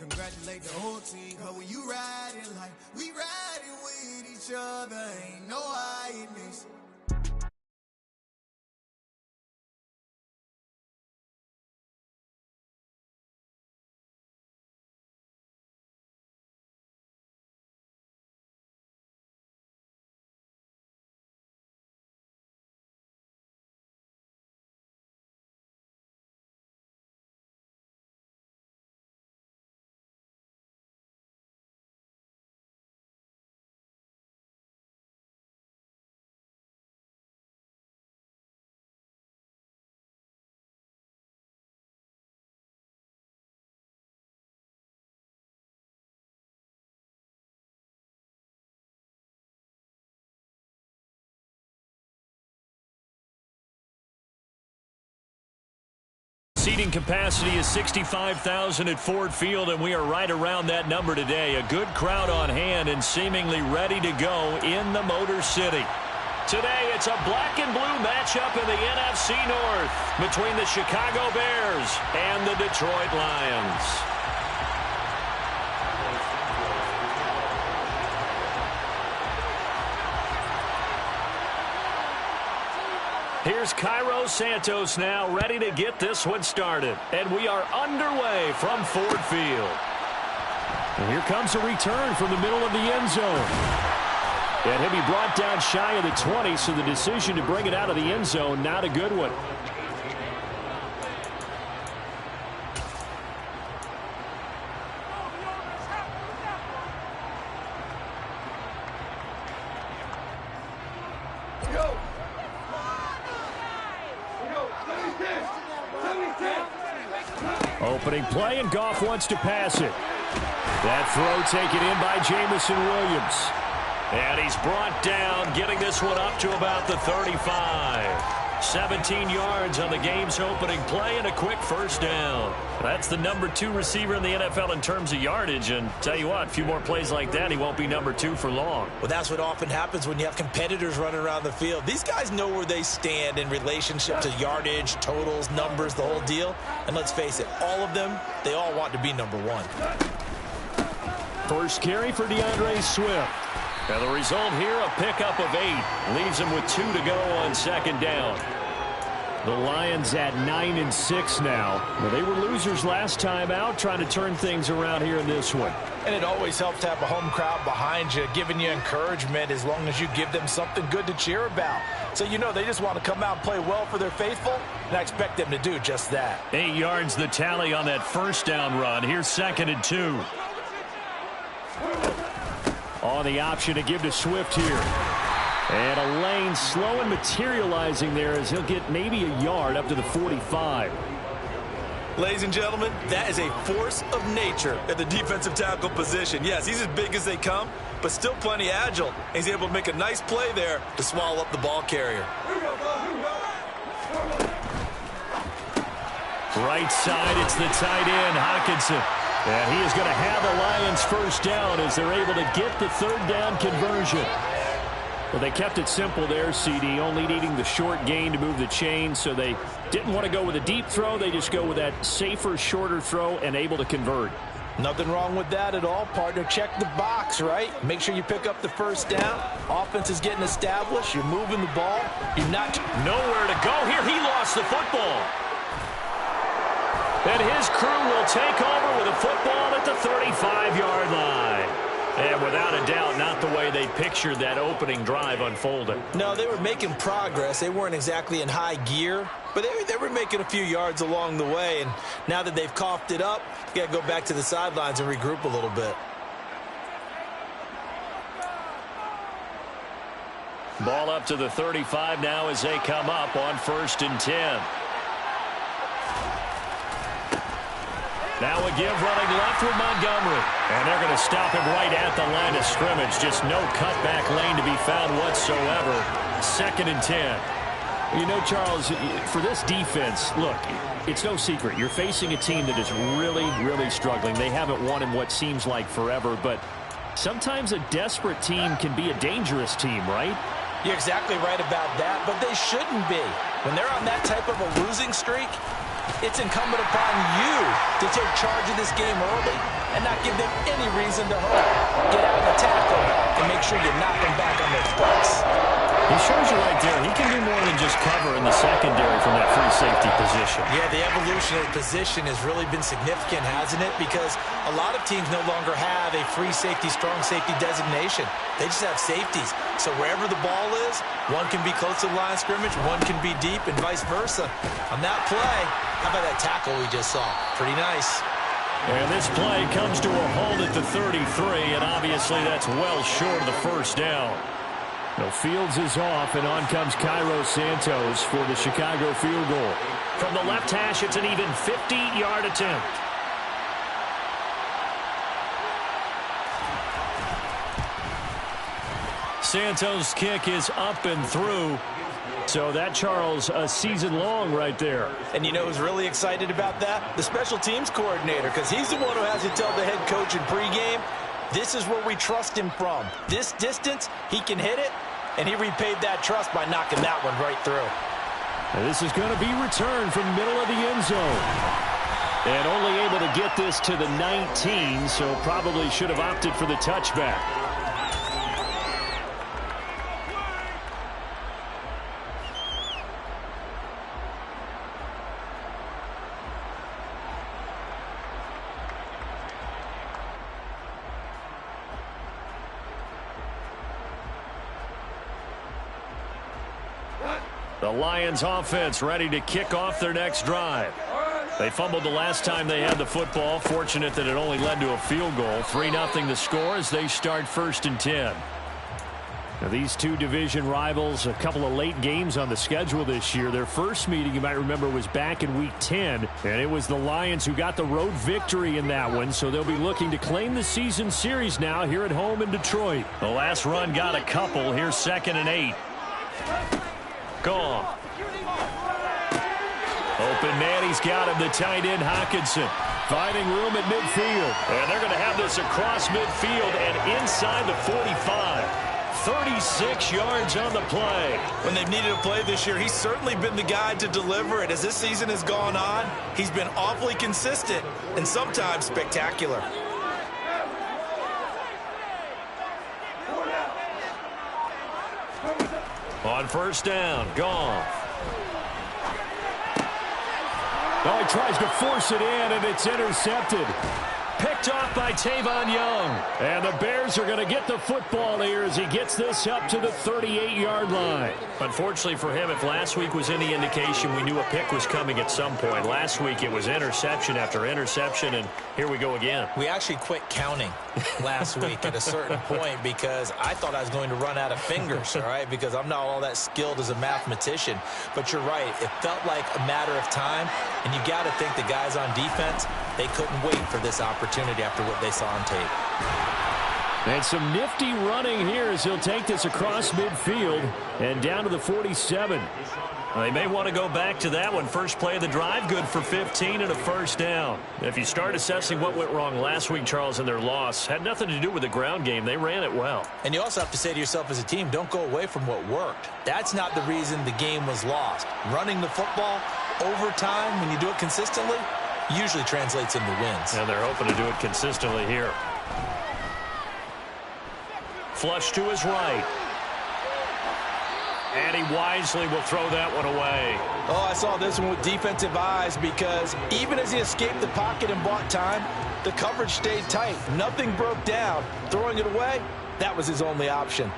congratulate the whole team. Cause when you riding like we riding with each other, ain't no hiding this. Seating capacity is 65,000 at Ford Field, and we are right around that number today. A good crowd on hand and seemingly ready to go in the Motor City. Today, it's a black and blue matchup in the NFC North between the Chicago Bears and the Detroit Lions. Here's Cairo Santos now ready to get this one started. And we are underway from Ford Field. And here comes a return from the middle of the end zone. And he'll be brought down shy of the 20, so the decision to bring it out of the end zone, not a good one. Opening play, and Goff wants to pass it. That throw taken in by Jamison Williams. And he's brought down, getting this one up to about the 35. 17 yards on the game's opening play and a quick first down. That's the number 2 receiver in the NFL in terms of yardage. And tell you what, a few more plays like that, he won't be number 2 for long. Well, that's what often happens when you have competitors running around the field. These guys know where they stand in relationship to yardage, totals, numbers, the whole deal. And let's face it, all of them, they all want to be number 1. First carry for DeAndre Swift. And the result here, a pickup of 8. Leaves him with 2 to go on second down. The Lions at 9-6 now. Well, they were losers last time out, trying to turn things around here in this one. And it always helps to have a home crowd behind you, giving you encouragement as long as you give them something good to cheer about. So you know they just want to come out and play well for their faithful, and I expect them to do just that. 8 yards the tally on that first down run. Here's 2nd and 2. On the option to give to Swift here. And a lane slow and materializing there as he'll get maybe a yard up to the 45. Ladies and gentlemen, that is a force of nature at the defensive tackle position. Yes, he's as big as they come, but still plenty agile. He's able to make a nice play there to swallow up the ball carrier. Right side, it's the tight end, Hockenson. And he is going to have the Lions first down as they're able to get the third down conversion. Well, they kept it simple there, CD, only needing the short gain to move the chain, so they didn't want to go with a deep throw. They just go with that safer, shorter throw and able to convert. Nothing wrong with that at all, partner. Check the box, right? Make sure you pick up the first down. Offense is getting established. You're moving the ball. You're not... Nowhere to go here. He lost the football. And his crew will take over with a football at the 35-yard line. And without a doubt, not the way they pictured that opening drive unfolding. No, they were making progress. They weren't exactly in high gear, but they were making a few yards along the way. And now that they've coughed it up, you got to go back to the sidelines and regroup a little bit. Ball up to the 35 now as they come up on 1st and 10. Now a give running left with Montgomery. And they're going to stop him right at the line of scrimmage. Just no cutback lane to be found whatsoever. 2nd and 10. You know, Charles, for this defense, look, it's no secret. You're facing a team that is really, really struggling. They haven't won in what seems like forever, but sometimes a desperate team can be a dangerous team, right? You're exactly right about that, but they shouldn't be. When they're on that type of a losing streak, It's incumbent upon you to take charge of this game early and not give them any reason to hurry. Get out in the tackle and make sure you knock them back on their butts. He shows you right there. He can do more than just cover in the secondary from that free safety position. Yeah, the evolution of the position has really been significant, hasn't it? Because a lot of teams no longer have a free safety, strong safety designation. They just have safeties. So wherever the ball is, one can be close to the line of scrimmage, one can be deep, and vice versa. On that play, how about that tackle we just saw? Pretty nice. And this play comes to a halt at the 33, and obviously that's well short of the first down. No, Fields is off, and on comes Cairo Santos for the Chicago field goal. From the left hash, it's an even 50-yard attempt. Santos' kick is up and through. So that, Charles, a season long right there. And you know who's really excited about that? The special teams coordinator, because he's the one who has to tell the head coach in pregame, this is where we trust him from. This distance, he can hit it, and he repaid that trust by knocking that one right through. And this is going to be returned from middle of the end zone. And only able to get this to the 19, so probably should have opted for the touchback. The Lions offense ready to kick off their next drive. They fumbled the last time they had the football. Fortunate that it only led to a field goal. 3-0 the score as they start 1st and 10. Now these two division rivals, a couple of late games on the schedule this year. Their first meeting, you might remember, was back in Week 10. And it was the Lions who got the road victory in that one. So they'll be looking to claim the season series now here at home in Detroit. The last run got a couple. Here's 2nd and 8. Gone. Open man, he's got him, the tight end Hockenson. Finding room at midfield. And they're going to have this across midfield and inside the 45. 36 yards on the play. When they've needed a play this year, he's certainly been the guy to deliver it. As this season has gone on, he's been awfully consistent and sometimes spectacular. On 1st down, Goff. Oh, he tries to force it in, and it's intercepted. Picked off by Tavon Young. And the Bears are going to get the football here as he gets this up to the 38-yard line. Unfortunately for him, if last week was any indication, we knew a pick was coming at some point. Last week it was interception after interception, and here we go again. We actually quit counting last week at a certain point because I thought I was going to run out of fingers, all right, because I'm not all that skilled as a mathematician. But you're right. It felt like a matter of time, and you got to think the guys on defense, they couldn't wait for this opportunity after what they saw on tape. And some nifty running here as he'll take this across midfield and down to the 47. They may want to go back to that one. First play of the drive, good for 15 and a 1st down. If you start assessing what went wrong last week, Charles, in their loss, had nothing to do with the ground game. They ran it well. And you also have to say to yourself as a team, don't go away from what worked. That's not the reason the game was lost. Running the football over time, when you do it consistently, usually translates into wins. And they're hoping to do it consistently here. Flush to his right. And he wisely will throw that one away. Oh, I saw this one with defensive eyes because even as he escaped the pocket and bought time, the coverage stayed tight. Nothing broke down. Throwing it away, that was his only option.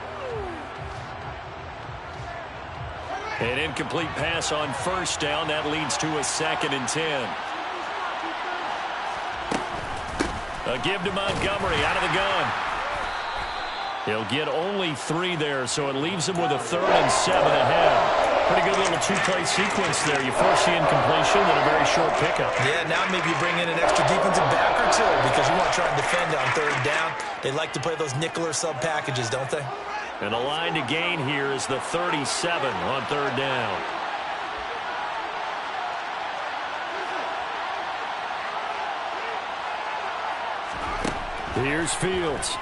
An incomplete pass on 1st down. That leads to a 2nd and 10. A give to Montgomery out of the gun. He'll get only 3 there, so it leaves him with a 3rd and 7 ahead. Pretty good little 2-play sequence there. You force the incompletion, then a very short pickup. Yeah, now maybe you bring in an extra defensive back or two because you want to try and defend on 3rd down. They like to play those nickel or sub packages, don't they? And the line to gain here is the 37 on 3rd down. Here's Fields.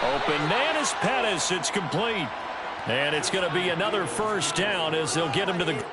Open man is Pettis. It's complete. And it's going to be another 1st down as they'll get him to the...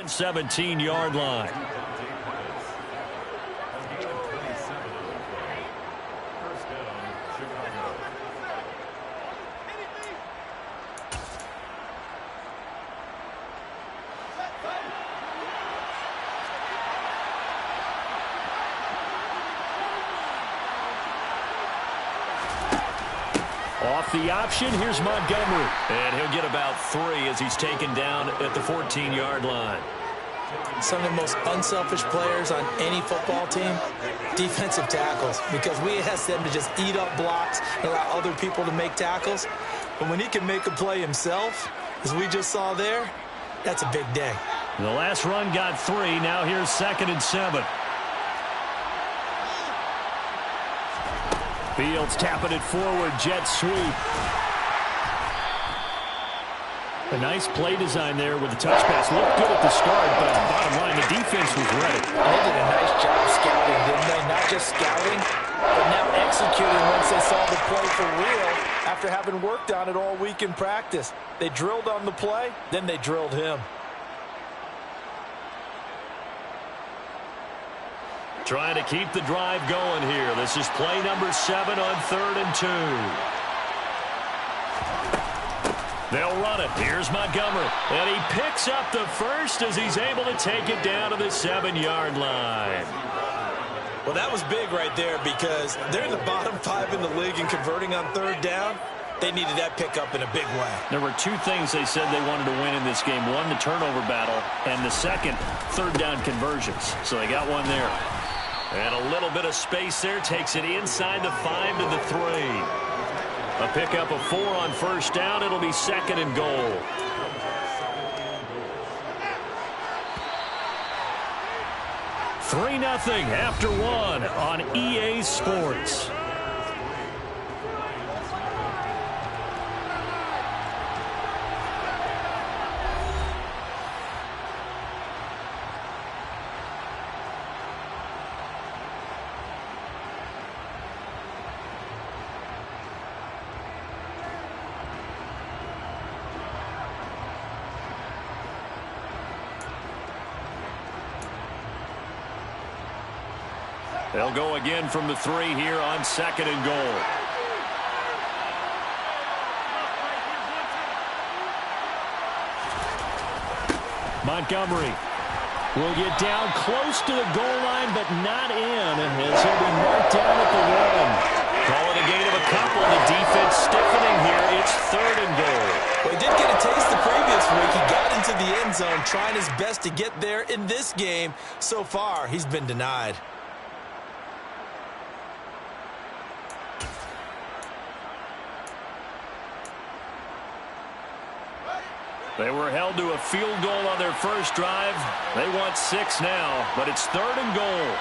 17-yard line. Off the option, here's Montgomery. And he'll get about 3 as he's taken down at the 14-yard line. Some of the most unselfish players on any football team, defensive tackles, because we ask them to just eat up blocks and allow other people to make tackles. But when he can make a play himself, as we just saw there, that's a big day. The last run got 3. Now here's 2nd and 7. Fields tapping it forward, jet sweep. A nice play design there with the touch pass. Looked good at the start, but bottom line, the defense was ready. They did a nice job scouting, didn't they? Not just scouting, but now executing once they saw the play for real after having worked on it all week in practice. They drilled on the play, then they drilled him. Trying to keep the drive going here. This is play number 7 on 3rd and 2. They'll run it. Here's Montgomery. And he picks up the first as he's able to take it down to the 7-yard line. Well, that was big right there because they're in the bottom 5 in the league in converting on 3rd down. They needed that pickup in a big way. There were 2 things they said they wanted to win in this game. One, the turnover battle, and the second, 3rd down conversions. So they got one there. And a little bit of space there takes it inside the 5 to the 3. A pickup of 4 on 1st down. It'll be 2nd and goal. $3-0 after 1 on EA Sports. They'll go again from the 3 here on 2nd and goal. Montgomery will get down close to the goal line, but not in, as he'll be marked down at the 1. Call it a gain of a couple. The defense stiffening here. It's 3rd and goal. Well, he did get a taste the previous week. He got into the end zone, trying his best to get there in this game. So far, he's been denied. They were held to a field goal on their first drive. They want 6 now, but it's 3rd and goal.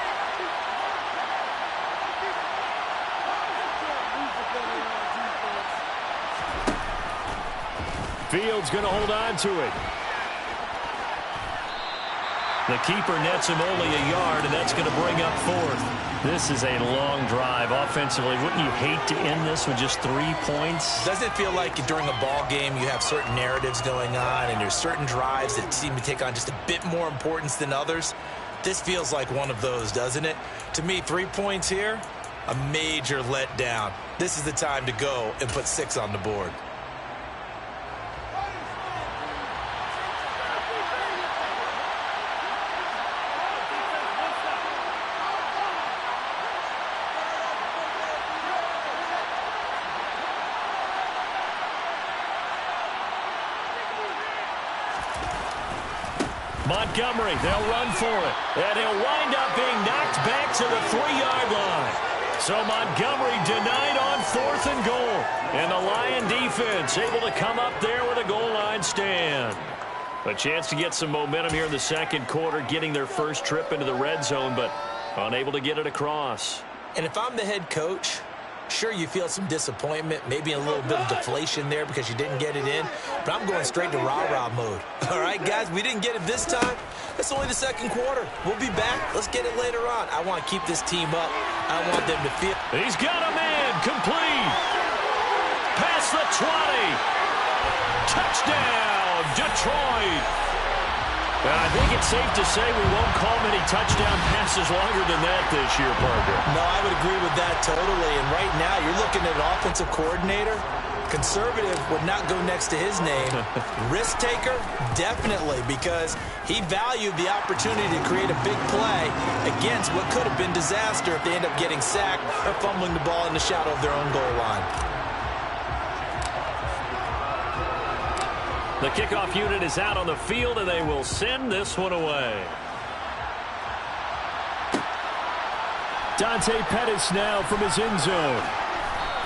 Fields going to hold on to it. The keeper nets him only a yard, and that's going to bring up 4th. This is a long drive offensively. Wouldn't you hate to end this with just 3 points? Doesn't it feel like during a ball game you have certain narratives going on and there's certain drives that seem to take on just a bit more importance than others? This feels like one of those, doesn't it? To me, 3 points here, a major letdown. This is the time to go and put 6 on the board. Montgomery, they'll run for it. And he'll wind up being knocked back to the 3-yard line. So Montgomery denied on 4th and goal. And the Lion defense able to come up there with a goal line stand. A chance to get some momentum here in the 2nd quarter, getting their first trip into the red zone, but unable to get it across. And if I'm the head coach, sure, you feel some disappointment, maybe a little bit of deflation there because you didn't get it in, but I'm going straight to rah-rah mode. All right, guys, we didn't get it this time. It's only the 2nd quarter. We'll be back. Let's get it later on. I want to keep this team up. I want them to feel. He's got a man complete. Past the 20. Touchdown, Detroit. I think it's safe to say we won't call many touchdown passes longer than that this year, Parker. No, I would agree with that totally. And right now, you're looking at an offensive coordinator. Conservative would not go next to his name. Risk taker, definitely, because he valued the opportunity to create a big play against what could have been disaster if they end up getting sacked or fumbling the ball in the shadow of their own goal line. The kickoff unit is out on the field, and they will send this one away. Dante Pettis now from his end zone.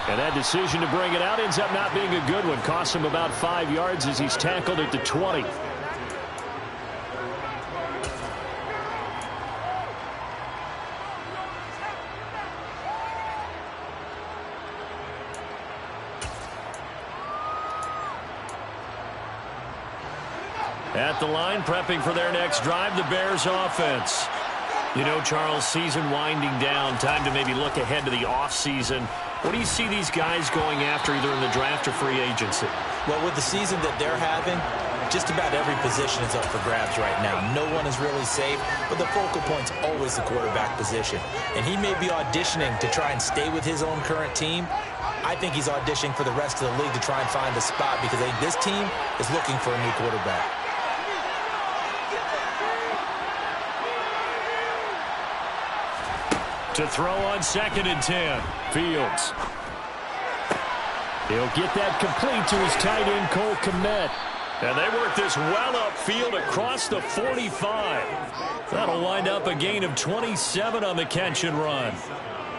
And that decision to bring it out ends up not being a good one. Costs him about 5 yards as he's tackled at the 20. At the line, prepping for their next drive, the Bears offense. You know, Charles, season winding down, time to maybe look ahead to the offseason. What do you see these guys going after either in the draft or free agency? Well, with the season that they're having, just about every position is up for grabs right now. No one is really safe, but the focal point's always the quarterback position. And he may be auditioning to try and stay with his own current team. I think he's auditioning for the rest of the league to try and find a spot because this team is looking for a new quarterback. To throw on 2nd and 10. Fields. He'll get that complete to his tight end, Cole Kmet. And they work this well upfield across the 45. That'll wind up a gain of 27 on the catch and run.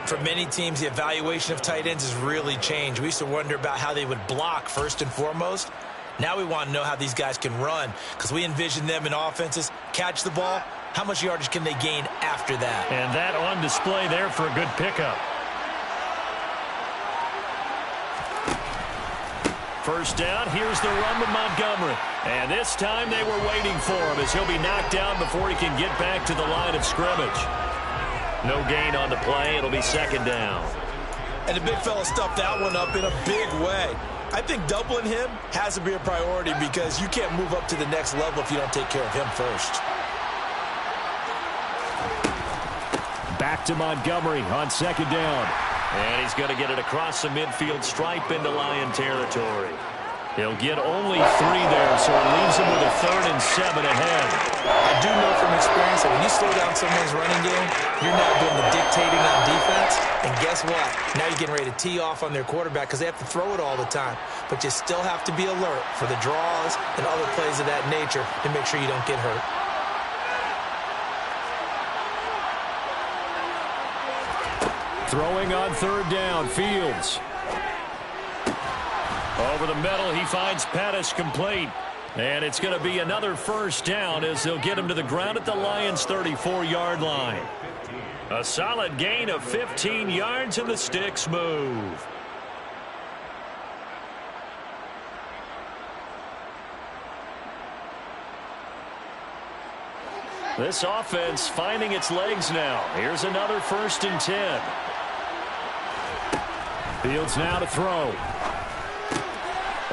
For many teams, the evaluation of tight ends has really changed. We used to wonder about how they would block first and foremost. Now we want to know how these guys can run because we envision them in offenses, catch the ball. How much yardage can they gain after that? And that on display there for a good pickup. First down, here's the run to Montgomery. And this time they were waiting for him as he'll be knocked down before he can get back to the line of scrimmage. No gain on the play. It'll be 2nd down. And the big fella stuffed that one up in a big way. I think doubling him has to be a priority because you can't move up to the next level if you don't take care of him first. Back to Montgomery on 2nd down. And he's going to get it across the midfield stripe into Lion territory. He'll get only 3 there, so it leaves him with a 3rd and 7 ahead. I do know from experience that when you slow down someone's running game, you're not doing the dictating on defense. And guess what? Now you're getting ready to tee off on their quarterback because they have to throw it all the time. But you still have to be alert for the draws and other plays of that nature to make sure you don't get hurt. Throwing on 3rd down, Fields. Over the middle, he finds Pettis complete. And it's going to be another 1st down as they'll get him to the ground at the Lions' 34-yard line. A solid gain of 15 yards and the sticks move. This offense finding its legs now. Here's another 1st and 10. Fields now to throw.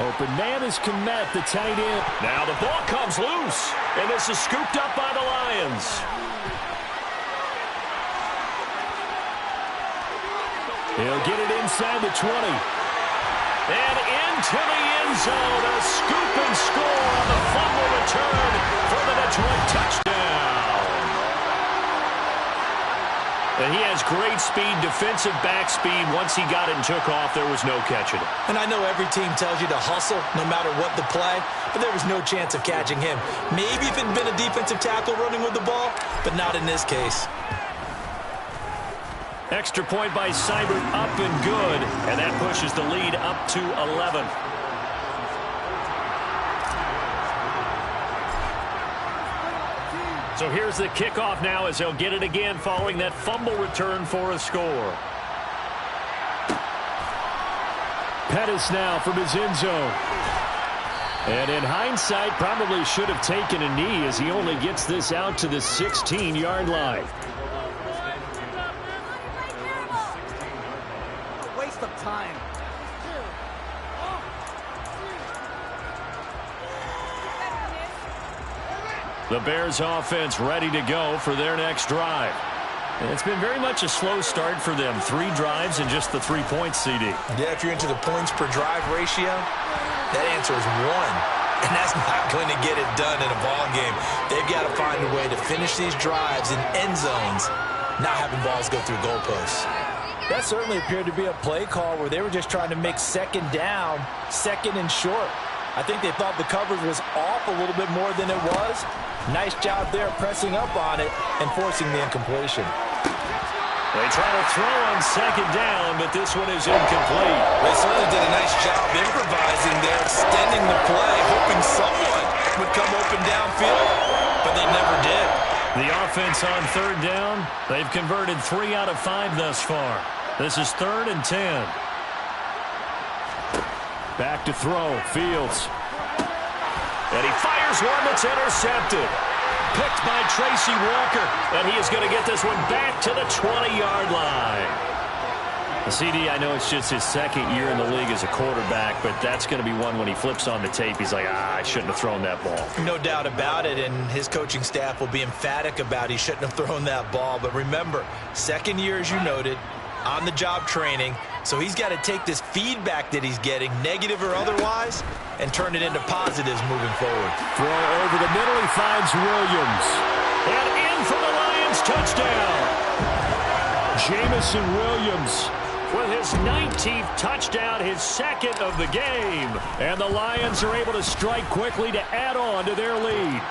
Open man is Kmet, the tight end. Now the ball comes loose, and this is scooped up by the Lions. He'll get it inside the 20. And into the end zone, a scoop and score on the fumble return for the Detroit touchdown. And he has great speed, defensive back speed. Once he got it and took off, there was no catching it. And I know every team tells you to hustle no matter what the play, but there was no chance of catching him. Maybe if it had been a defensive tackle running with the ball, but not in this case. Extra point by Seibert, up and good, and that pushes the lead up to 11. So here's the kickoff now as they'll get it again following that fumble return for a score. Pettis now from his end zone. And in hindsight, probably should have taken a knee as he only gets this out to the 16-yard line. Waste of time. The Bears offense ready to go for their next drive. And it's been very much a slow start for them. 3 drives and just the 3 points, CD. Yeah, if you're into the points per drive ratio, that answer is 1. And that's not going to get it done in a ball game. They've got to find a way to finish these drives in end zones, not having balls go through goalposts. That certainly appeared to be a play call where they were just trying to make second down, second and short. I think they thought the coverage was off a little bit more than it was. Nice job there pressing up on it and forcing the incompletion. They try to throw on second down, but this one is incomplete. They certainly did a nice job improvising there, extending the play, hoping someone would come open downfield, but they never did. The offense on third down, they've converted 3 out of 5 thus far. This is 3rd and 10. Back to throw, Fields. And he fires one that's intercepted. Picked by Tracy Walker. And he is going to get this one back to the 20-yard line. CD, I know it's just his 2nd year in the league as a quarterback, but that's going to be one when he flips on the tape. He's like, I shouldn't have thrown that ball. No doubt about it, and his coaching staff will be emphatic about he shouldn't have thrown that ball. But remember, 2nd year, as you noted, on-the-job training. So he's got to take this feedback that he's getting, negative or otherwise, and turn it into positives moving forward. Throw over the middle. He finds Williams. And in for the Lions touchdown. Jamison Williams with his 19th touchdown, his 2nd of the game. And the Lions are able to strike quickly to add on to their lead.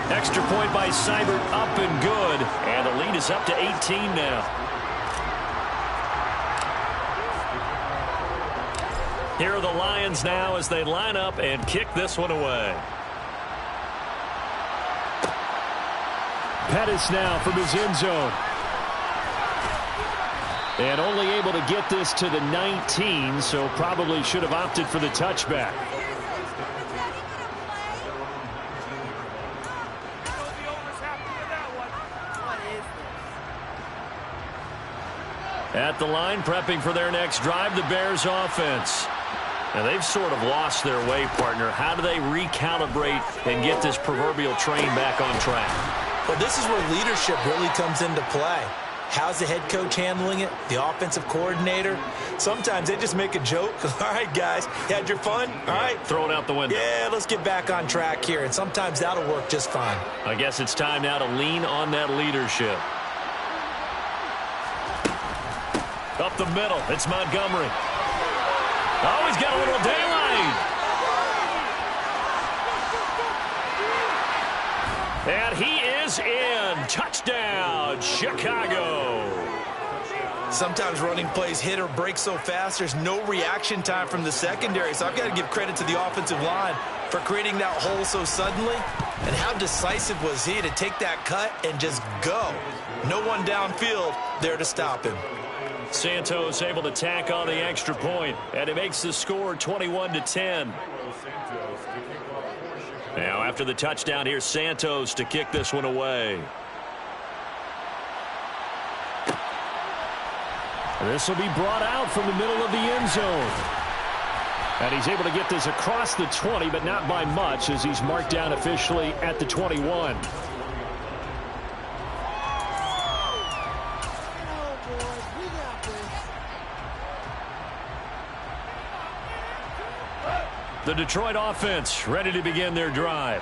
Extra point by Seibert, up and good. And the lead is up to 18 now. Here are the Lions now as they line up and kick this one away. Pettis now from his end zone. And only able to get this to the 19, so probably should have opted for the touchback. At the line, prepping for their next drive, the Bears offense. And they've sort of lost their way, partner. How do they recalibrate and get this proverbial train back on track? Well, this is where leadership really comes into play. How's the head coach handling it? The offensive coordinator? Sometimes they just make a joke. All right, guys, you had your fun? All right. Throw it out the window. Yeah, let's get back on track here. And sometimes that'll work just fine. I guess it's time now to lean on that leadership. Up the middle, it's Montgomery. Oh, he's got a little daylight. And he is in. Touchdown, Chicago. Sometimes running plays hit or break so fast, there's no reaction time from the secondary. So I've got to give credit to the offensive line for creating that hole so suddenly. And how decisive was he to take that cut and just go? No one downfield there to stop him. Santos able to tack on the extra point, and it makes the score 21-10. Now after the touchdown, here's Santos to kick this one away. This will be brought out from the middle of the end zone. And he's able to get this across the 20, but not by much, as he's marked down officially at the 21. The Detroit offense ready to begin their drive.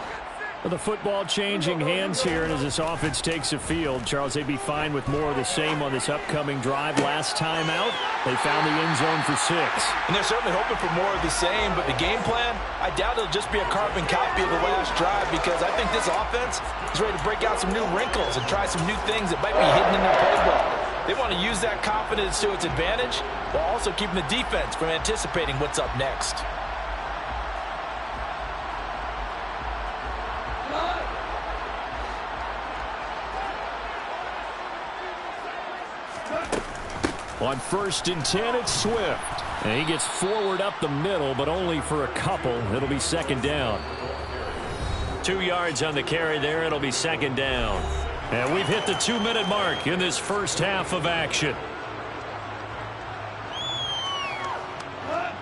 With the football changing hands here, and as this offense takes a field, Charles, they'd be fine with more of the same on this upcoming drive. Last time out, they found the end zone for 6. And they're certainly hoping for more of the same, but the game plan, I doubt it'll just be a carbon copy of the last drive, because I think this offense is ready to break out some new wrinkles and try some new things that might be hidden in their playbook. They want to use that confidence to its advantage while also keeping the defense from anticipating what's up next. On 1st and 10, it's Swift. And he gets forward up the middle, but only for a couple. It'll be 2nd down. 2 yards on the carry there. It'll be 2nd down. And we've hit the 2-minute mark in this first half of action.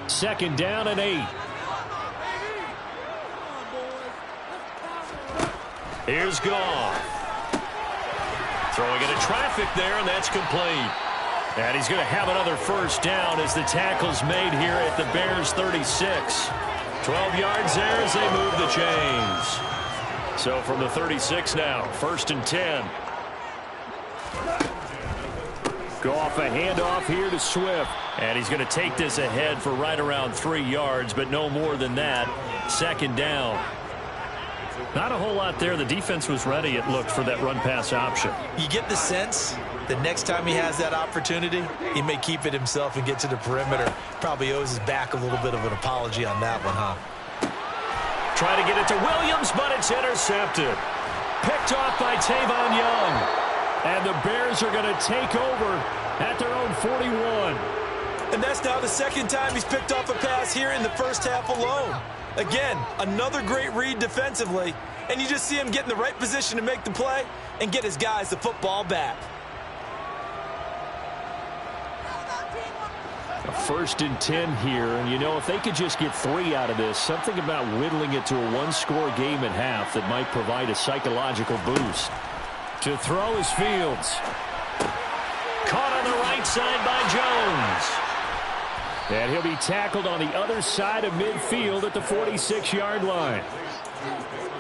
2nd down and 8. Here's Goff. Throwing into traffic there, and that's complete. And he's going to have another first down as the tackle's made here at the Bears' 36. 12 yards there as they move the chains. So from the 36 now, 1st and 10. Goff a handoff here to Swift. And he's going to take this ahead for right around 3 yards, but no more than that. 2nd down. Not a whole lot there. The defense was ready, it looked, for that run-pass option. You get the sense that next time he has that opportunity, he may keep it himself and get to the perimeter. Probably owes his back a little bit of an apology on that one, huh? Try to get it to Williams, but it's intercepted. Picked off by Tavon Young. And the Bears are going to take over at their own 41. And that's now the 2nd time he's picked off a pass here in the first half alone. Again, another great read defensively, and you just see him get in the right position to make the play and get his guys the football back. A 1st and 10 here, and you know, if they could just get 3 out of this, something about whittling it to a 1-score game at half that might provide a psychological boost. To throw is Fields. Caught on the right side by Jones. And he'll be tackled on the other side of midfield at the 46-yard line.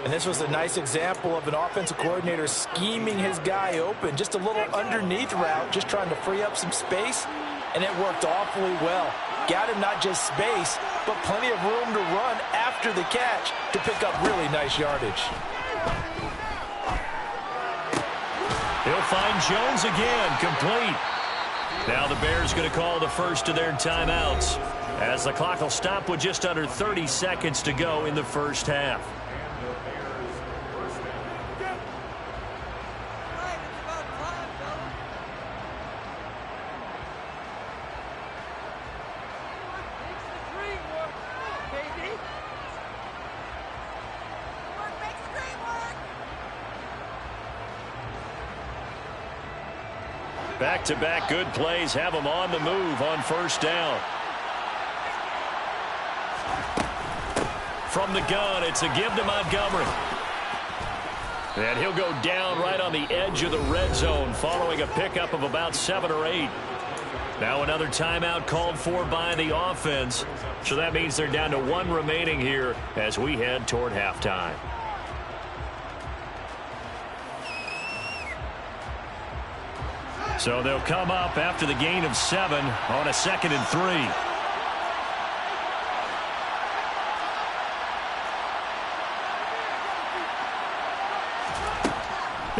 And this was a nice example of an offensive coordinator scheming his guy open. Just a little underneath route, just trying to free up some space, and it worked awfully well. Got him not just space, but plenty of room to run after the catch to pick up really nice yardage. He'll find Jones again, complete. Now the Bears going to call the first of their timeouts as the clock will stop with just under 30 seconds to go in the first half. Back-to-back good plays have them on the move on 1st down. From the gun, it's a give to Montgomery. And he'll go down right on the edge of the red zone following a pickup of about 7 or 8. Now another timeout called for by the offense. So that means they're down to 1 remaining here as we head toward halftime. So they'll come up after the gain of 7 on a 2nd and 3.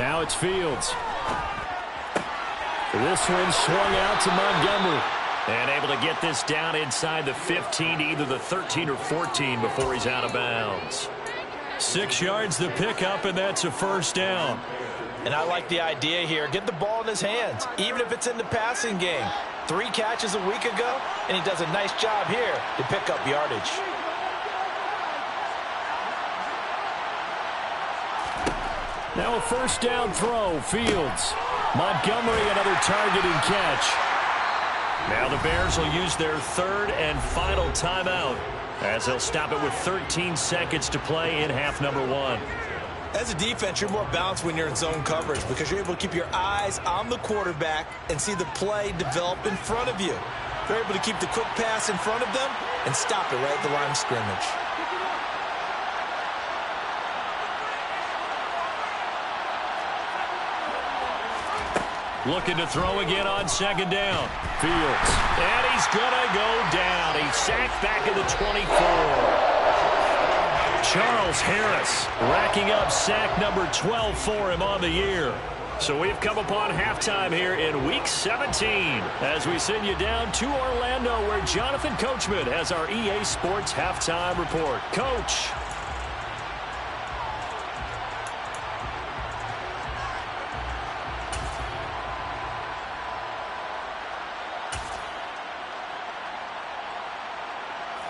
Now it's Fields. This one swung out to Montgomery. And able to get this down inside the 15 to either the 13 or 14 before he's out of bounds. 6 yards the pickup, and that's a 1st down. And I like the idea here. Get the ball in his hands, even if it's in the passing game. 3 catches a week ago, and he does a nice job here to pick up yardage. Now a 1st down throw, Fields. Montgomery another target and catch. Now the Bears will use their 3rd and final timeout as they'll stop it with 13 seconds to play in half number 1. As a defense, you're more balanced when you're in zone coverage because you're able to keep your eyes on the quarterback and see the play develop in front of you. They're able to keep the quick pass in front of them and stop it right at the line of scrimmage. Looking to throw again on 2nd down. Fields. And he's going to go down. He's sacked back at the 24. Charles Harris racking up sack number 12 for him on the year. So we've come upon halftime here in Week 17 as we send you down to Orlando where Jonathan Coachman has our EA Sports Halftime Report. Coach.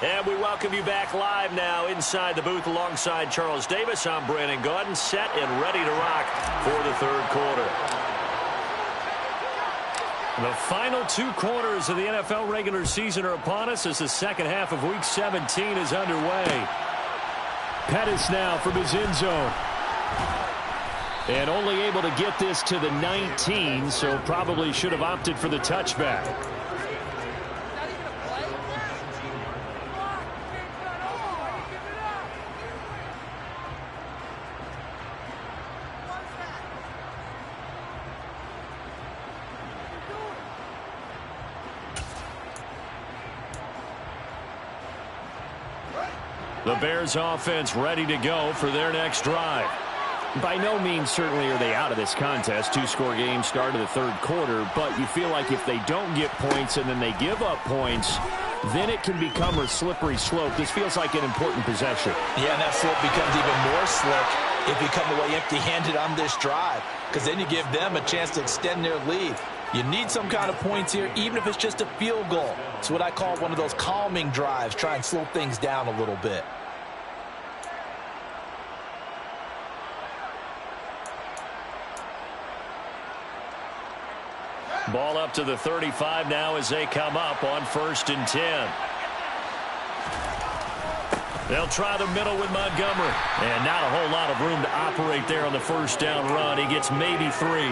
And we welcome you back live now inside the booth alongside Charles Davis. I'm Brandon Gaudin, set and ready to rock for the 3rd quarter. The final 2 quarters of the NFL regular season are upon us as the 2nd half of Week 17 is underway. Pettis now from his end zone. And only able to get this to the 19, so probably should have opted for the touchback. The Bears offense ready to go for their next drive. By no means certainly are they out of this contest. Two-score game, start of the third quarter, but you feel like if they don't get points and then they give up points, then it can become a slippery slope. This feels like an important possession. Yeah, and that slope becomes even more slick if you come away empty-handed on this drive, because then you give them a chance to extend their lead. You need some kind of points here, even if it's just a field goal. It's what I call one of those calming drives. Try and slow things down a little bit. Ball up to the 35 now as they come up on 1st and 10. They'll try the middle with Montgomery. And not a whole lot of room to operate there on the first down run. He gets maybe 3.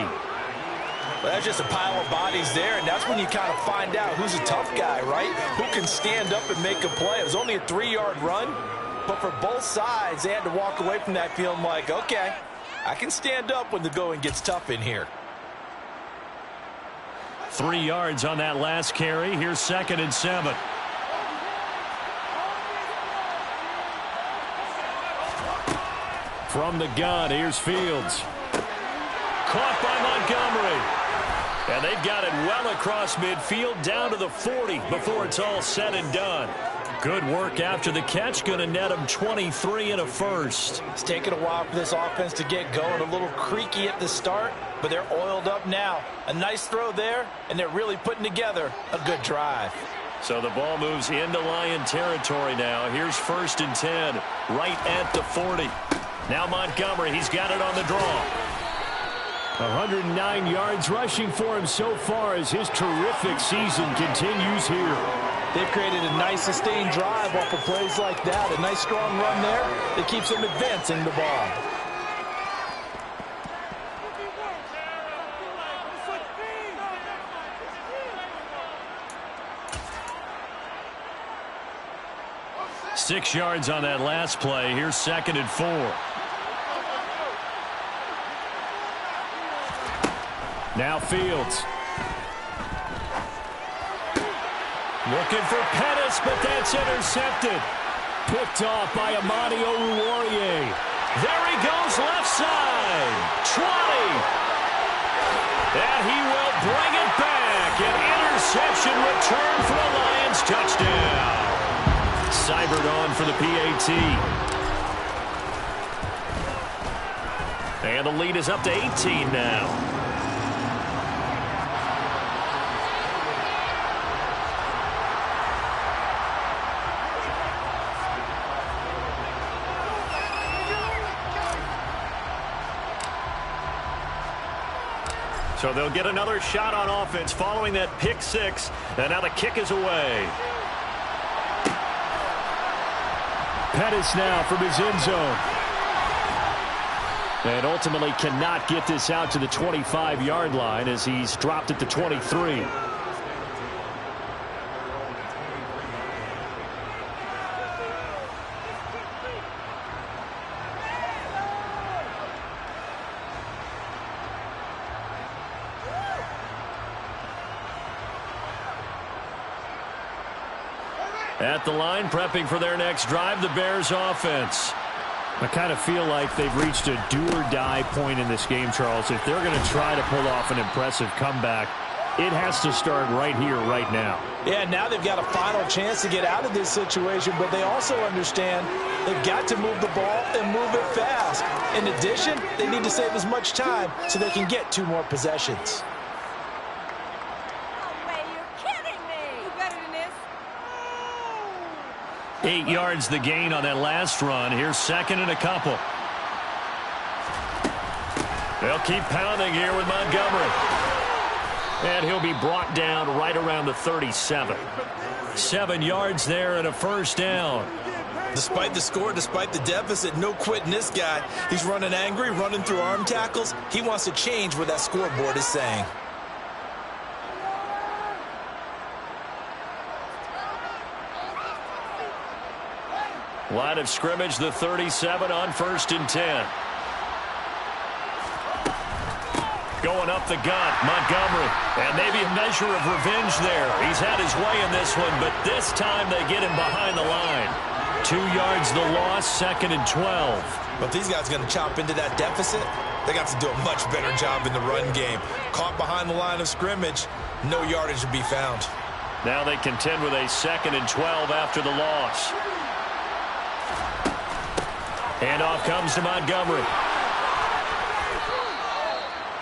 Well, that's just a pile of bodies there, and that's when you kind of find out who's a tough guy, right? Who can stand up and make a play. It was only a 3-yard run, but for both sides, they had to walk away from that feeling like, okay, I can stand up when the going gets tough in here. 3 yards on that last carry. Here's 2nd and 7. From the gun, here's Fields. Caught by Montgomery. And they've got it well across midfield down to the 40 before it's all said and done. Good work after the catch. Going to net them 23 and a first. It's taken a while for this offense to get going. A little creaky at the start, but they're oiled up now. A nice throw there, and they're really putting together a good drive. So the ball moves into Lion territory now. Here's 1st and 10, right at the 40. Now Montgomery, he's got it on the draw. 109 yards rushing for him so far as his terrific season continues here. They've created a nice sustained drive off of plays like that. A nice strong run there that keeps them advancing the ball. Six yards on that last play. Here's 2nd and 4. Now Fields. Looking for Pettis, but that's intercepted. Picked off by Amani Oruwariye. There he goes, left side. 20. And he will bring it back. An interception return for the Lions. Touchdown. Seibert on for the PAT. And the lead is up to 18 now. So they'll get another shot on offense following that pick six. And now the kick is away. Pettis now from his end zone. And ultimately cannot get this out to the 25-yard line as he's dropped at the 23. At the line, prepping for their next drive, the Bears offense. I kind of feel like they've reached a do-or-die point in this game, Charles. If they're going to try to pull off an impressive comeback, it has to start right here, right now. Yeah, now they've got a final chance to get out of this situation, but they also understand they've got to move the ball and move it fast. In addition, they need to save as much time so they can get 2 more possessions. 8 yards the gain on that last run. Here's 2nd and a couple. They'll keep pounding here with Montgomery. And he'll be brought down right around the 37. 7 yards there and a first down. Despite the score, despite the deficit, no quitting this guy. He's running angry, running through arm tackles. He wants to change what that scoreboard is saying. Line of scrimmage, the 37 on 1st and 10. Going up the gut, Montgomery. And maybe a measure of revenge there. He's had his way in this one, but this time they get him behind the line. 2 yards the loss, 2nd and 12. But these guys are going to chop into that deficit. They got to do a much better job in the run game. Caught behind the line of scrimmage, no yardage to be found. Now they contend with a 2nd and 12 after the loss. Handoff comes to Montgomery.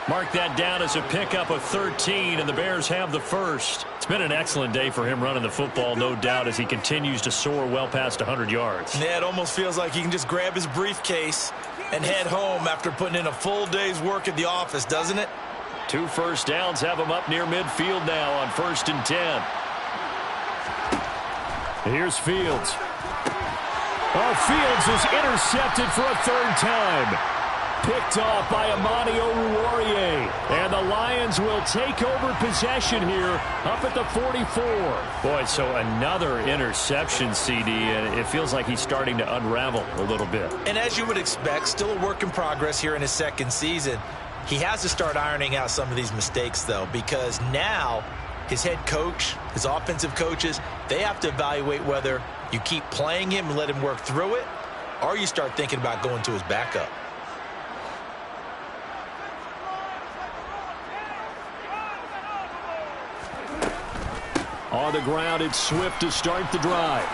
Mark that down as a pickup of 13, and the Bears have the first. It's been an excellent day for him running the football, no doubt, as he continues to soar well past 100 yards. Yeah, it almost feels like he can just grab his briefcase and head home after putting in a full day's work at the office, doesn't it? 2 first downs have him up near midfield now on 1st and 10. Here's Fields. Oh, Fields is intercepted for a 3rd time. Picked off by Amani Oruwariye. And the Lions will take over possession here up at the 44. Boy, so another interception, CD, and it feels like he's starting to unravel a little bit. And as you would expect, still a work in progress here in his 2nd season. He has to start ironing out some of these mistakes, though, because now his head coach, his offensive coaches, they have to evaluate whether you keep playing him and let him work through it, or you start thinking about going to his backup. On the ground, it's Swift to start the drive.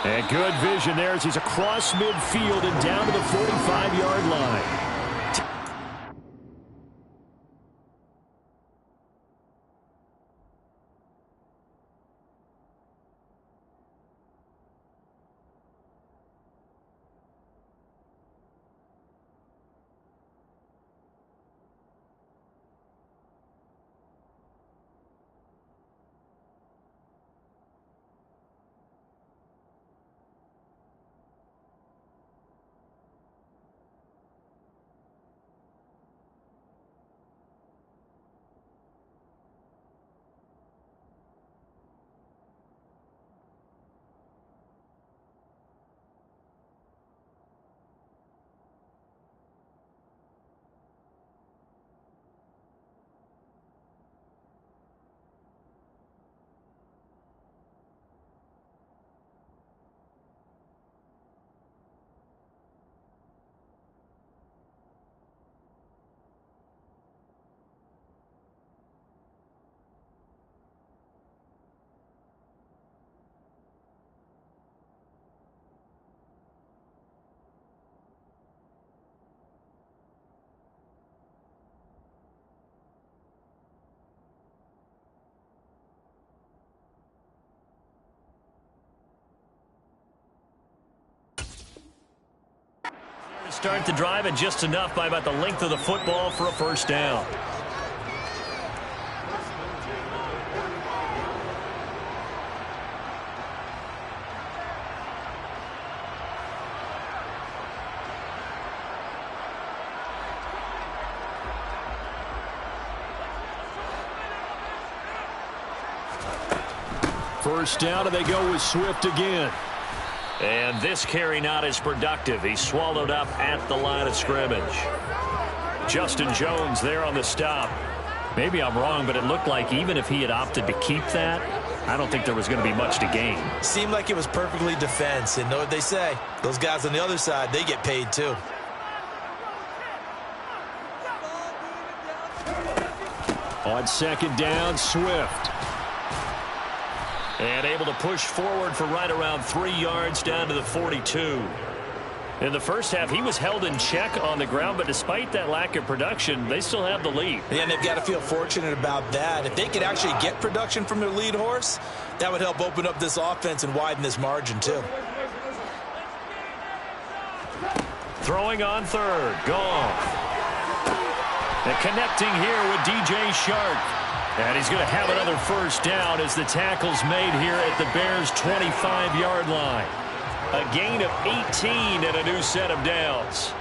And good vision there as he's across midfield and down to the 45-yard line. Start the drive and just enough by about the length of the football for a 1st down. First down, and they go with Swift again. And this carry not as productive. He's swallowed up at the line of scrimmage. Justin Jones there on the stop. Maybe I'm wrong, but it looked like even if he had opted to keep that, I don't think there was going to be much to gain. Seemed like it was perfectly defense. And know what they say? Those guys on the other side, they get paid too. On 2nd down, Swift. And able to push forward for right around 3 yards down to the 42. In the first half, he was held in check on the ground, but despite that lack of production, they still have the lead. Yeah, and they've got to feel fortunate about that. If they could actually get production from their lead horse, that would help open up this offense and widen this margin too. Throwing on 3rd, Goff. And connecting here with DJ Shark. And he's going to have another first down as the tackle's made here at the Bears' 25-yard line. A gain of 18 and a new set of downs.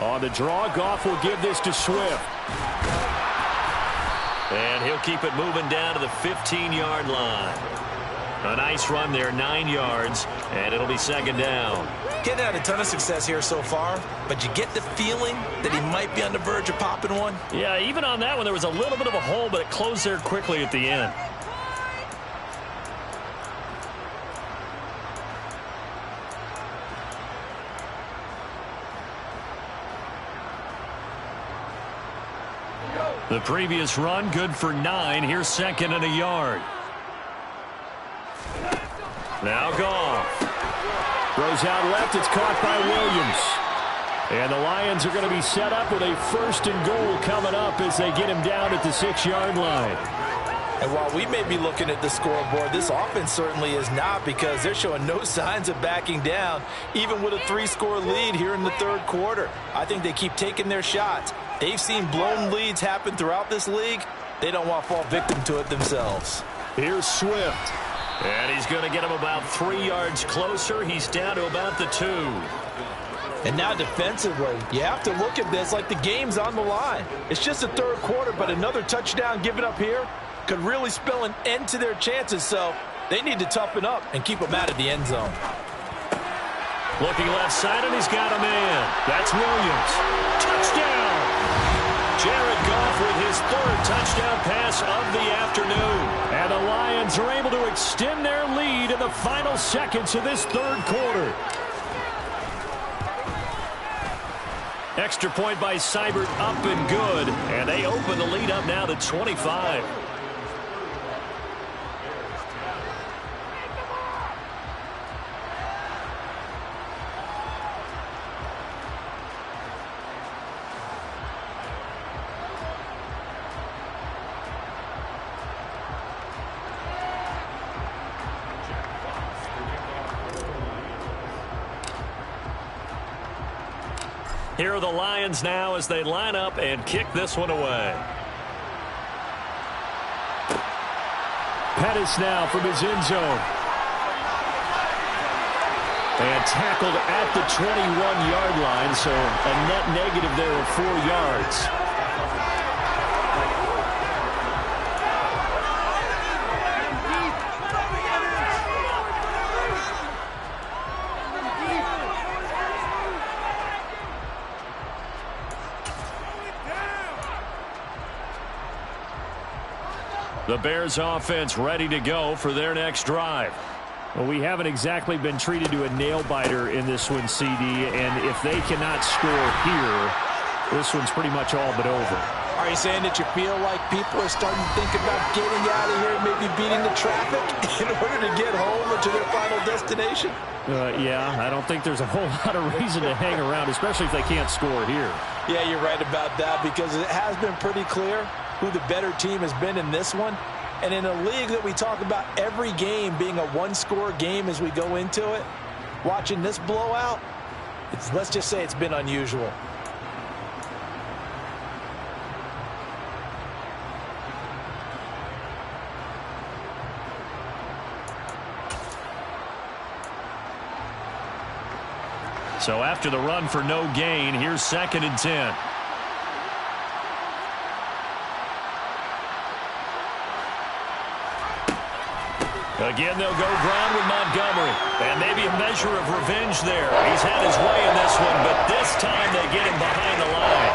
On the draw, Goff will give this to Swift. And he'll keep it moving down to the 15-yard line. A nice run there, 9 yards, and it'll be second down. Getting had a ton of success here so far, but you get the feeling that he might be on the verge of popping one. Yeah, even on that one, there was a little bit of a hole, but it closed there quickly at the end. The previous run, good for 9. Here's second and a yard. Now Goff. Throws out left. It's caught by Williams. And the Lions are going to be set up with a first and goal coming up as they get him down at the 6-yard line. And while we may be looking at the scoreboard, this offense certainly is not, because they're showing no signs of backing down, even with a 3-score lead here in the third quarter. I think they keep taking their shots. They've seen blown leads happen throughout this league. They don't want to fall victim to it themselves. Here's Swift. And he's going to get him about 3 yards closer. He's down to about the 2. And now defensively, you have to look at this like the game's on the line. It's just the third quarter, but another touchdown given up here could really spell an end to their chances. So they need to toughen up and keep them out of the end zone. Looking left side, and he's got a man. That's Williams. Touchdown! Jared Goff with his third touchdown pass of the afternoon. And the Lions are able to extend their lead in the final seconds of this third quarter. Extra point by Seibert, up and good. And they open the lead up now to 25. Here are the Lions now as they line up and kick this one away. Pettis now from his end zone. And tackled at the 21-yard line, so a net negative there of 4 yards. The Bears offense ready to go for their next drive. Well, we haven't exactly been treated to a nail-biter in this one, CD, and if they cannot score here, this one's pretty much all but over. Are you saying that you feel like people are starting to think about getting out of here and maybe beating the traffic in order to get home or to their final destination? Yeah, I don't think there's a whole lot of reason to hang around, especially if they can't score here. Yeah, you're right about that, because it has been pretty clear who the better team has been in this one. And in a league that we talk about every game being a one-score game as we go into it, watching this blowout, let's just say it's been unusual. So after the run for no gain, here's 2nd and 10. Again, they'll go ground with Montgomery. And maybe a measure of revenge there. He's had his way in this one, but this time they get him behind the line.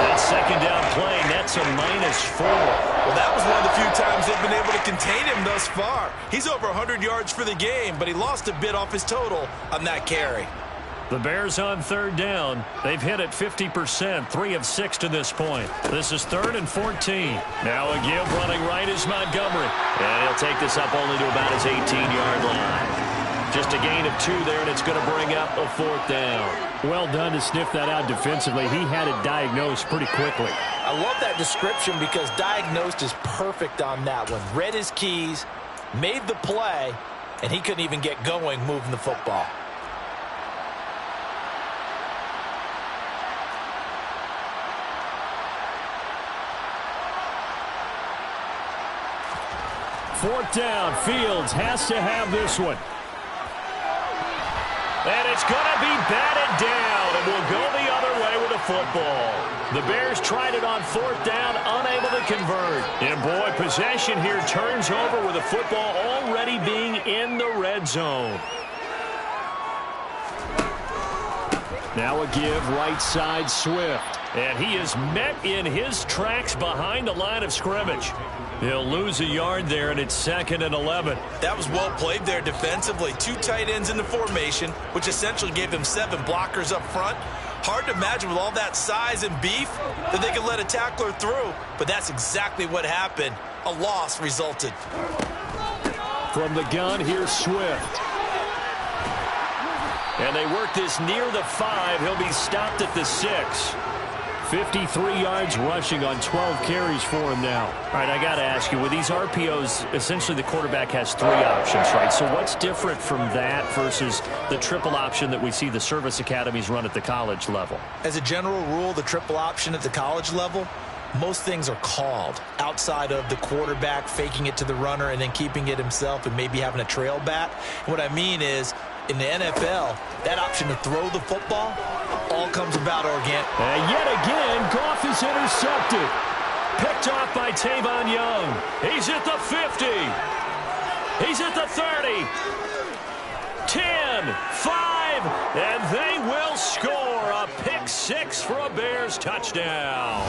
That second down play, that's a -4. Well, that was one of the few times they've been able to contain him thus far. He's over 100 yards for the game, but he lost a bit off his total on that carry. The Bears on 3rd down. They've hit it 50%, 3 of 6 to this point. This is 3rd and 14. Now a give running right is Montgomery. And he'll take this up only to about his 18-yard line. Just a gain of 2 there, and it's going to bring up a 4th down. Well done to sniff that out defensively. He had it diagnosed pretty quickly. I love that description because diagnosed is perfect on that one. Read his keys, made the play, and he couldn't even get going moving the football. Fourth down, Fields has to have this one. And it's going to be batted down, and will go the other way with the football. The Bears tried it on fourth down, unable to convert. And boy, possession here turns over with the football already being in the red zone. Now a give right side Swift. And he is met in his tracks behind the line of scrimmage. He'll lose a yard there, and it's 2nd and 11. That was well played there defensively. 2 tight ends in the formation, which essentially gave them 7 blockers up front. Hard to imagine with all that size and beef that they could let a tackler through. But that's exactly what happened. A loss resulted. From the gun, here's Swift. And they work this near the 5. He'll be stopped at the 6. 53 yards rushing on 12 carries for him now. All right, I got to ask you, with these RPOs, essentially the quarterback has 3 options, right? So what's different from that versus the triple option that we see the service academies run at the college level? As a general rule, the triple option at the college level, most things are called outside of the quarterback faking it to the runner and then keeping it himself and maybe having a trail back. What I mean is, in the NFL, that option to throw the football all comes about organic. And yet again, Goff is intercepted. Picked off by Tavon Young. He's at the 50. He's at the 30. 10, 5, and they will score a pick 6 for a Bears touchdown.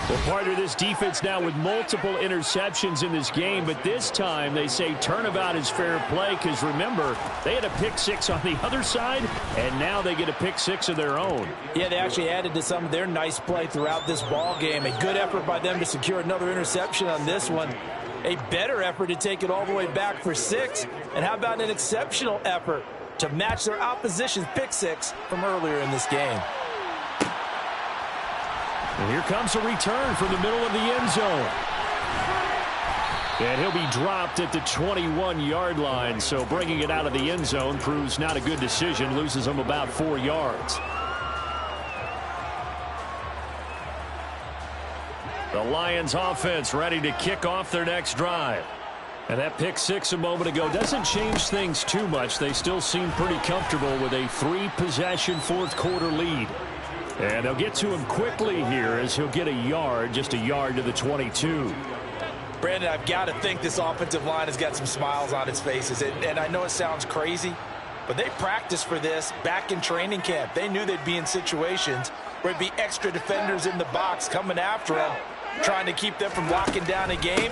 Well, part of this defense now with multiple interceptions in this game, but this time they say turnabout is fair play because, remember, they had a pick 6 on the other side, and now they get a pick 6 of their own. Yeah, they actually added to some of their nice play throughout this ball game. A good effort by them to secure another interception on this one. A better effort to take it all the way back for 6. And how about an exceptional effort to match their opposition's pick 6 from earlier in this game? And here comes a return from the middle of the end zone. And he'll be dropped at the 21-yard line, so bringing it out of the end zone proves not a good decision, loses him about 4 yards. The Lions offense ready to kick off their next drive. And that pick 6 a moment ago doesn't change things too much. They still seem pretty comfortable with a 3-possession fourth-quarter lead. And they'll get to him quickly here as he'll get a yard, just a yard to the 22. Brandon, I've got to think this offensive line has got some smiles on its faces. And I know it sounds crazy, but they practiced for this back in training camp. They knew they'd be in situations where there'd be extra defenders in the box coming after them, trying to keep them from locking down a game.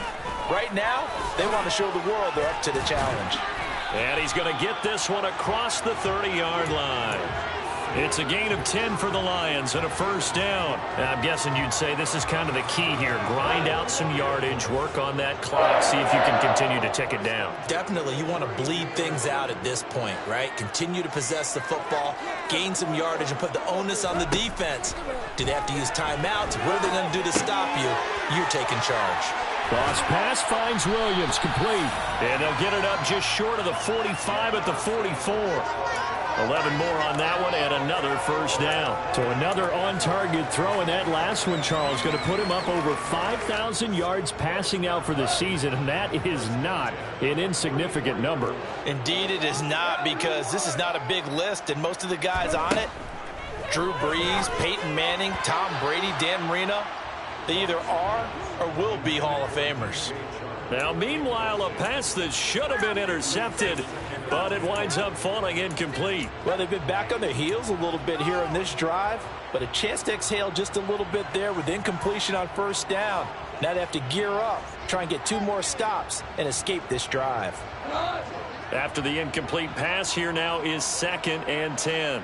Right now, they want to show the world they're up to the challenge. And he's going to get this one across the 30-yard line. It's a gain of 10 for the Lions and a first down. I'm guessing you'd say this is kind of the key here. Grind out some yardage, work on that clock, see if you can continue to tick it down. Definitely, you want to bleed things out at this point, right? Continue to possess the football, gain some yardage, and put the onus on the defense. Do they have to use timeouts? What are they going to do to stop you? You're taking charge. Cross pass finds Williams, complete. And they'll get it up just short of the 45 at the 44. 11 more on that one and another first down. So another on-target throw, and that last one, Charles, going to put him up over 5,000 yards passing out for the season, and that is not an insignificant number. Indeed it is not, because this is not a big list, and most of the guys on it, Drew Brees, Peyton Manning, Tom Brady, Dan Marino, they either are or will be Hall of Famers. Now, meanwhile, a pass that should have been intercepted, but it winds up falling incomplete. Well, they've been back on their heels a little bit here on this drive, but a chance to exhale just a little bit there with incompletion on first down. Now they have to gear up, try and get 2 more stops, and escape this drive. After the incomplete pass, here now is 2nd and 10.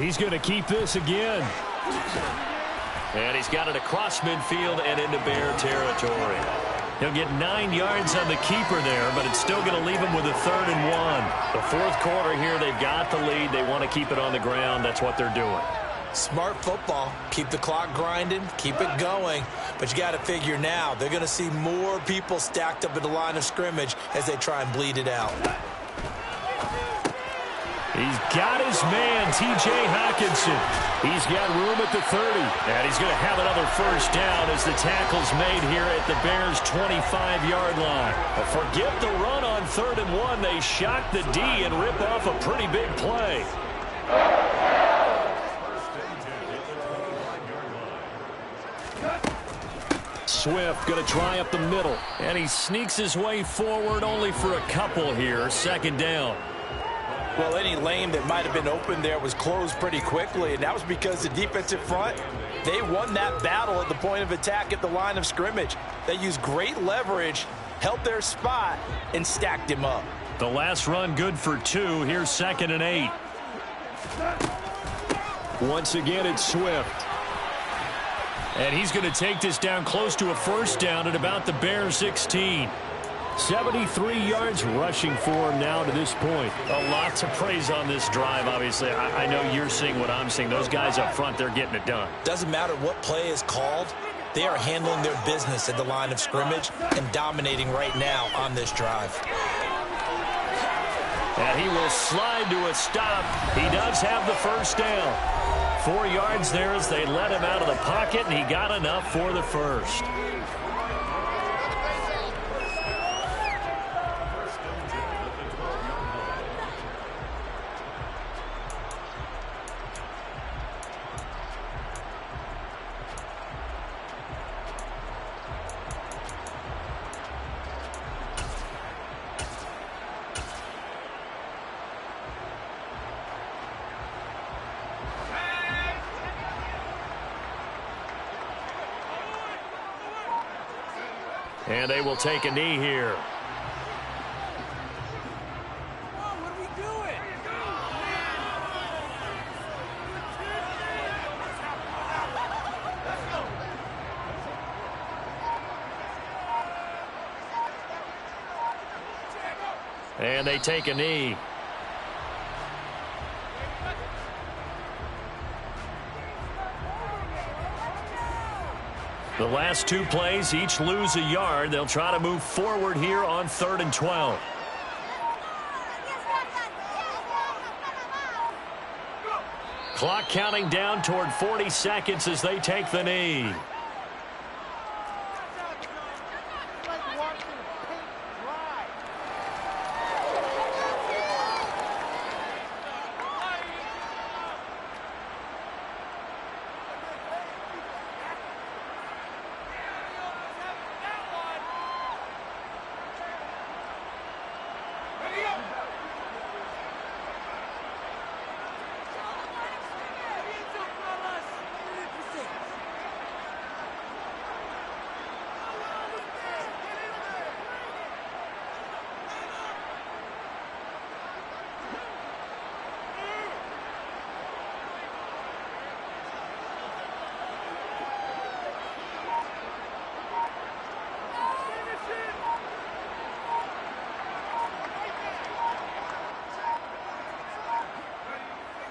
He's going to keep this again. And he's got it across midfield and into Bear territory. He'll get 9 yards on the keeper there, but it's still going to leave him with a 3rd and 1. The fourth quarter here, they've got the lead. They want to keep it on the ground. That's what they're doing. Smart football. Keep the clock grinding. Keep it going. But you got to figure now, they're going to see more people stacked up at the line of scrimmage as they try and bleed it out. He's got his man, T.J. Hockenson. He's got room at the 30. And he's going to have another first down as the tackle's made here at the Bears' 25-yard line. But forget the run on 3rd and 1. They shock the D and rip off a pretty big play. Swift going to try up the middle. And he sneaks his way forward only for a couple here. 2nd down. Well, any lane that might have been open there was closed pretty quickly, and that was because the defensive front, they won that battle at the point of attack at the line of scrimmage. They used great leverage, held their spot, and stacked him up. The last run good for 2. Here's 2nd and 8. Once again, it's Swift. And he's going to take this down close to a first down at about the Bears' 16. 73 yards rushing for him now to this point. A lot to praise on this drive, obviously. I know you're seeing what I'm seeing. Those guys up front, they're getting it done. Doesn't matter what play is called. They are handling their business at the line of scrimmage and dominating right now on this drive. And he will slide to a stop. He does have the first down. 4 yards there as they let him out of the pocket, and he got enough for the first. And they will take a knee here. What are we doing? And they take a knee. The last 2 plays, each lose a yard. They'll try to move forward here on 3rd and 12. Clock counting down toward 40 seconds as they take the knee.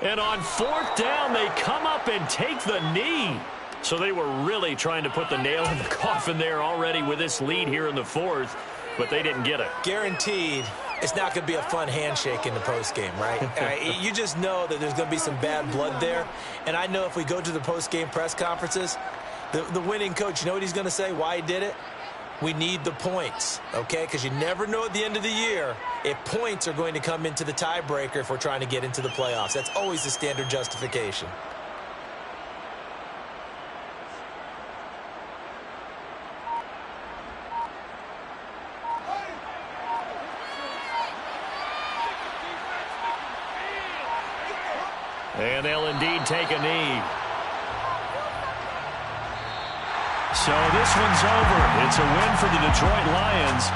And on 4th down, they come up and take the knee. So they were really trying to put the nail in the coffin there already with this lead here in the 4th, but they didn't get it. Guaranteed, it's not going to be a fun handshake in the postgame, right? You just know that there's going to be some bad blood there. And I know if we go to the postgame press conferences, the winning coach, you know what he's going to say, why he did it? We need the points, okay? Because you never know at the end of the year if points are going to come into the tiebreaker if we're trying to get into the playoffs. That's always the standard justification. And they'll indeed take a knee. So this one's over. It's a win for the Detroit Lions.